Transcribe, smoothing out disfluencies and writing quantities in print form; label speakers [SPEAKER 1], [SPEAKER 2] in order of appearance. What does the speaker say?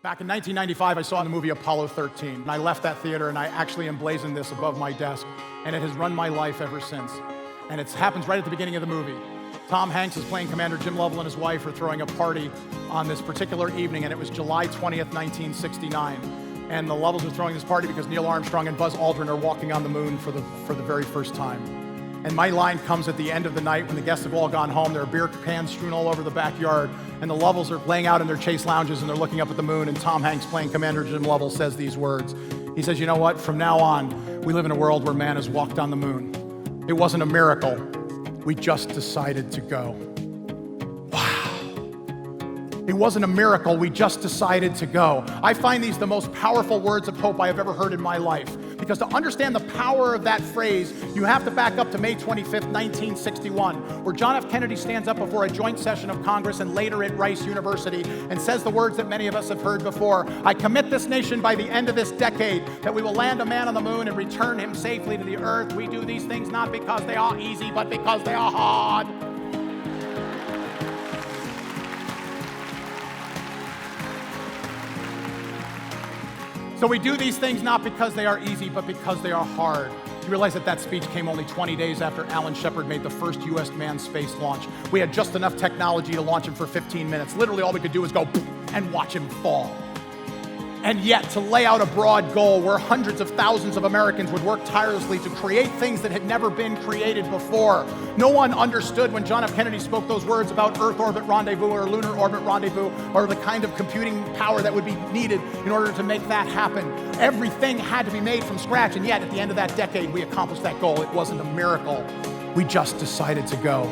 [SPEAKER 1] Back in 1995, I saw the movie Apollo 13, and I left that theater and I actually emblazoned this above my desk, and it has run my life ever since. And it happens right at the beginning of the movie. Tom Hanks is playing Commander Jim Lovell, and his wife are throwing a party on this particular evening, and it was July 20th, 1969. And the Lovells are throwing this party because Neil Armstrong and Buzz Aldrin are walking on the moon for the very first time. And my line comes at the end of the night when the guests have all gone home. There are beer cans strewn all over the backyard, and the Lovells are laying out in their chase lounges, and they're looking up at the moon, and Tom Hanks, playing Commander Jim Lovell, says these words. He says, "You know what? From now on, we live in a world where man has walked on the moon. It wasn't a miracle. We just decided to go." Wow. It wasn't a miracle. We just decided to go. I find these the most powerful words of hope I have ever heard in my life. Because to understand the power of that phrase, you have to back up to May 25th, 1961, where John F. Kennedy stands up before a joint session of Congress and later at Rice University and says the words that many of us have heard before. "I commit this nation by the end of this decade that we will land a man on the moon and return him safely to the earth. We do these things not because they are easy, but because they are hard." So we do these things not because they are easy, but because they are hard. You realize that that speech came only 20 days after Alan Shepard made the first U.S. manned space launch. We had just enough technology to launch him for 15 minutes. Literally all we could do was go and watch him fall. And yet, to lay out a broad goal where hundreds of thousands of Americans would work tirelessly to create things that had never been created before. No one understood when John F. Kennedy spoke those words about Earth orbit rendezvous or lunar orbit rendezvous or the kind of computing power that would be needed in order to make that happen. Everything had to be made from scratch, and yet at the end of that decade, we accomplished that goal. It wasn't a miracle. We just decided to go.